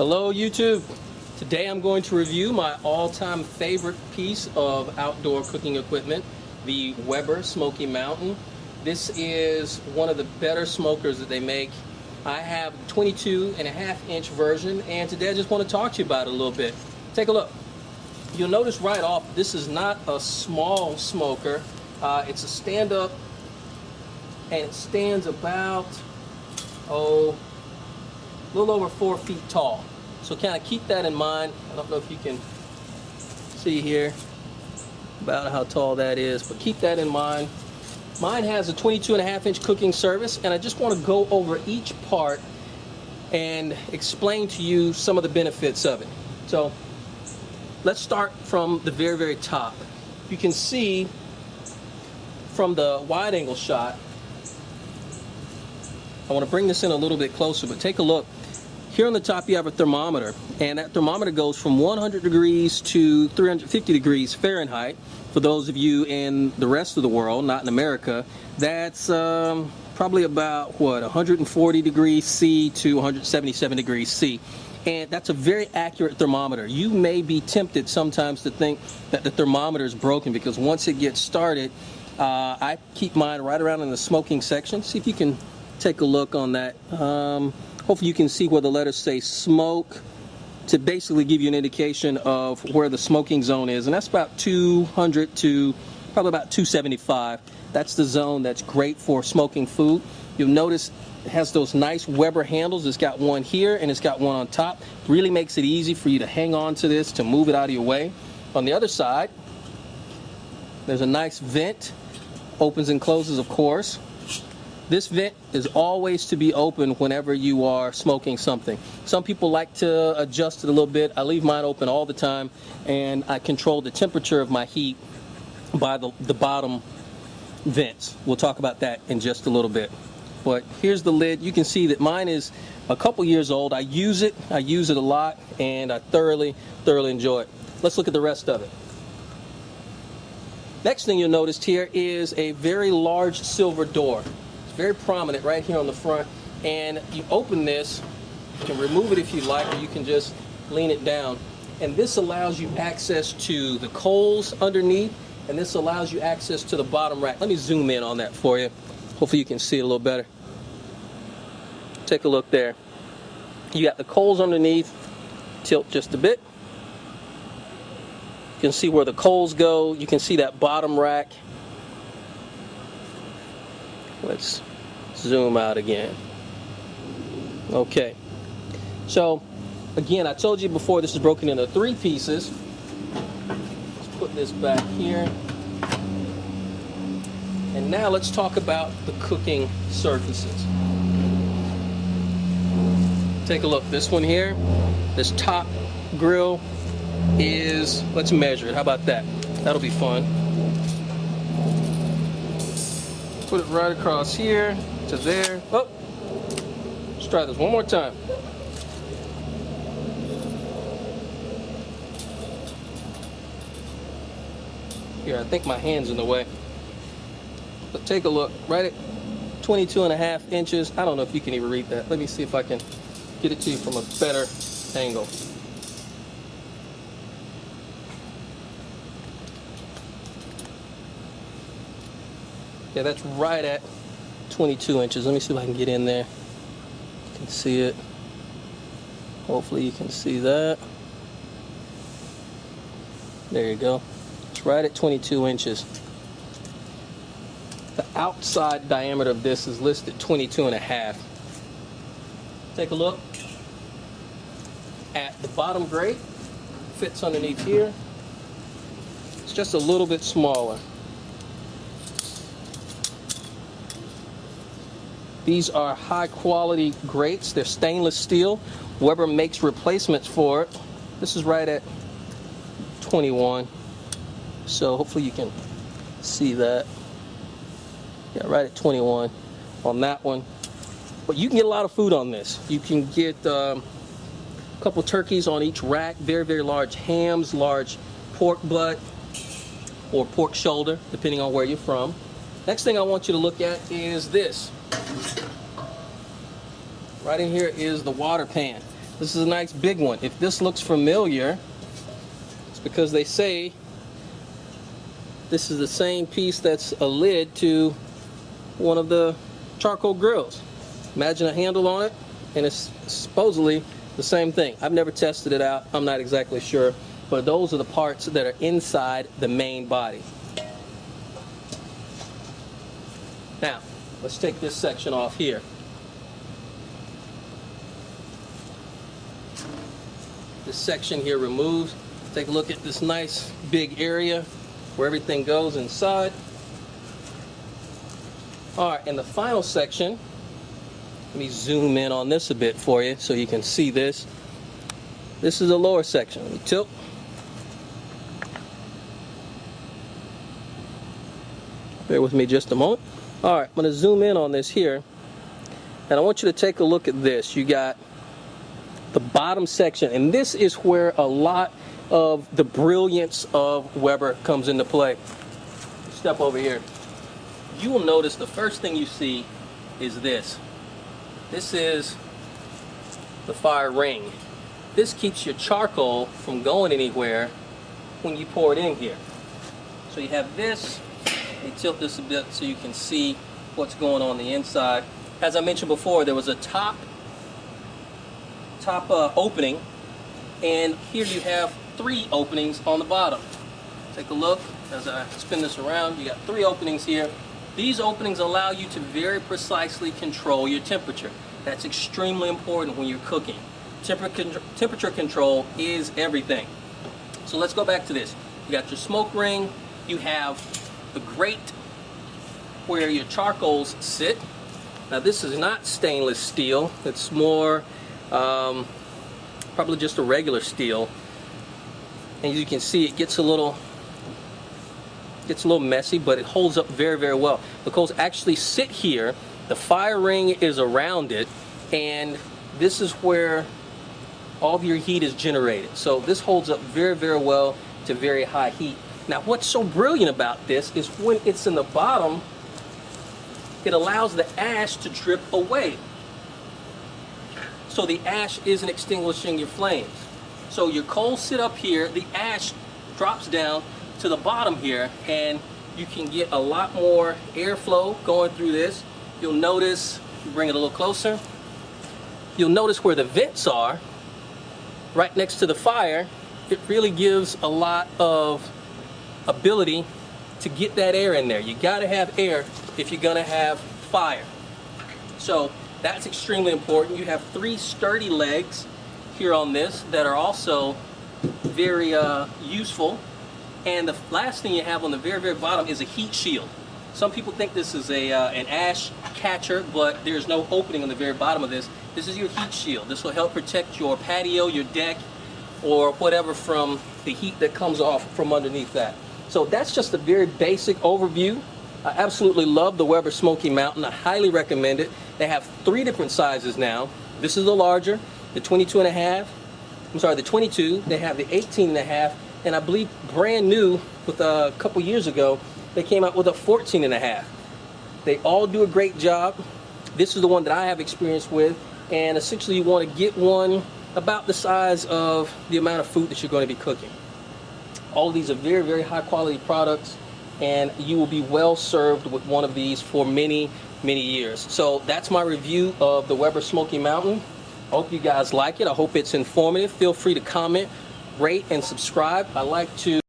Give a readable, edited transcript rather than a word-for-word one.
Hello YouTube. Today I'm going to review my all-time favorite piece of outdoor cooking equipment, the Weber Smokey Mountain. This is one of the better smokers that they make. I have a 22.5-inch version, and today I just want to talk to you about it a little bit. Take a look. You'll notice right off, this is not a small smoker. It's a stand-up, and it stands about, a little over 4 feet tall. So kind of keep that in mind. I don't know if you can see here about how tall that is, but keep that in mind. Mine has a 22.5-inch cooking surface, and I just want to go over each part and explain to you some of the benefits of it. So let's start from the very, very top. You can see from the wide angle shot, I want to bring this in a little bit closer, but take a look. Here on the top you have a thermometer, and that thermometer goes from 100 degrees to 350 degrees Fahrenheit. For those of you in the rest of the world, not in America, that's probably about, 140 degrees C to 177 degrees C. And that's a very accurate thermometer. You may be tempted sometimes to think that the thermometer is broken, because once it gets started, I keep mine right around in the smoking section. See if you can take a look on that. Hopefully you can see where the letters say smoke, to basically give you an indication of where the smoking zone is, and that's about 200 to probably about 275. That's the zone that's great for smoking food. You'll notice it has those nice Weber handles. It's got one here and it's got one on top. Really makes it easy for you to hang on to this, to move it out of your way. On the other side, there's a nice vent. Opens and closes, of course. This vent is always to be open whenever you are smoking something. Some people like to adjust it a little bit. I leave mine open all the time, and I control the temperature of my heat by the bottom vents. We'll talk about that in just a little bit. But here's the lid. You can see that mine is a couple years old. I use it a lot, and I thoroughly enjoy it. Let's look at the rest of it. Next thing you'll notice here is a very large silver door. Very prominent right here on the front, and you open this, you can remove it if you like, or you can just lean it down, and this allows you access to the coals underneath, and this allows you access to the bottom rack. Let me zoom in on that for you. Hopefully you can see it a little better. Take a look there. You got the coals underneath. Tilt just a bit. You can see where the coals go. You can see that bottom rack. Let's zoom out again. Okay, so again, I told you before, this is broken into 3 pieces. Let's put this back here. And now let's talk about the cooking surfaces. Take a look. This one here, this top grill is, let's measure it. How about that? That'll be fun. Put it right across here to there. Oh, let's try this one more time. Here, I think my hand's in the way. But take a look, right at 22.5 inches. I don't know if you can even read that. Let me see if I can get it to you from a better angle. Yeah, that's right at 22 inches. Let me see if I can get in there. You can see it. Hopefully you can see that. There you go. It's right at 22 inches. The outside diameter of this is listed 22.5. Take a look at the bottom grate. Fits underneath here. It's just a little bit smaller. These are high quality grates. They're stainless steel. Weber makes replacements for it. This is right at 21. So hopefully you can see that. Yeah, right at 21 on that one. But you can get a lot of food on this. You can get a couple turkeys on each rack. Very, very large hams, large pork butt or pork shoulder, depending on where you're from. Next thing I want you to look at is this. Right in here is the water pan. This is a nice big one. If this looks familiar, it's because they say this is the same piece that's a lid to one of the charcoal grills. Imagine a handle on it, and it's supposedly the same thing. I've never tested it out. I'm not exactly sure, but those are the parts that are inside the main body. Now, let's take this section off here. This section here removed. Take a look at this nice big area where everything goes inside. All right, and the final section, let me zoom in on this a bit for you so you can see this. This is the lower section. Let me tilt. Bear with me just a moment. All right, I'm going to zoom in on this here, and I want you to take a look at this. You got the bottom section, and this is where a lot of the brilliance of Weber comes into play. Step over here. You will notice the first thing you see is this. This is the fire ring. This keeps your charcoal from going anywhere when you pour it in here. So you have this. Let me tilt this a bit so you can see what's going on the inside. As I mentioned before, there was a top opening, and here you have 3 openings on the bottom. Take a look as I spin this around. You got 3 openings here. These openings allow you to very precisely control your temperature. That's extremely important when you're cooking. Temperature control is everything. So let's go back to this. You got your smoke ring. You have the grate where your charcoals sit. Now this is not stainless steel. It's more probably just a regular steel. And as you can see, it gets a little messy, but it holds up very, very well. The coals actually sit here. The fire ring is around it, and this is where all of your heat is generated. So this holds up very, very well to very high heat. Now, what's so brilliant about this is when it's in the bottom, it allows the ash to drip away. So the ash isn't extinguishing your flames. So your coals sit up here, the ash drops down to the bottom here, and you can get a lot more airflow going through this. You'll notice, bring it a little closer, you'll notice where the vents are, right next to the fire. It really gives a lot of ability to get that air in there. You gotta have air if you're gonna have fire. So that's extremely important. You have 3 sturdy legs here on this that are also very useful. And the last thing you have on the very, very bottom is a heat shield. Some people think this is an ash catcher, but there's no opening on the very bottom of this. This is your heat shield. This will help protect your patio, your deck, or whatever from the heat that comes off from underneath that. So that's just a very basic overview. I absolutely love the Weber Smokey Mountain. I highly recommend it. They have 3 different sizes now. This is the larger, the 22.5. I'm sorry, the 22. They have the 18.5. And I believe brand new, with a couple years ago, they came out with a 14.5. They all do a great job. This is the one that I have experience with, and essentially you want to get one about the size of the amount of food that you're going to be cooking. All of these are very, very high quality products, and you will be well served with one of these for many, many years. So that's my review of the Weber Smokey Mountain. I hope you guys like it. I hope it's informative. Feel free to comment, rate, and subscribe. I like to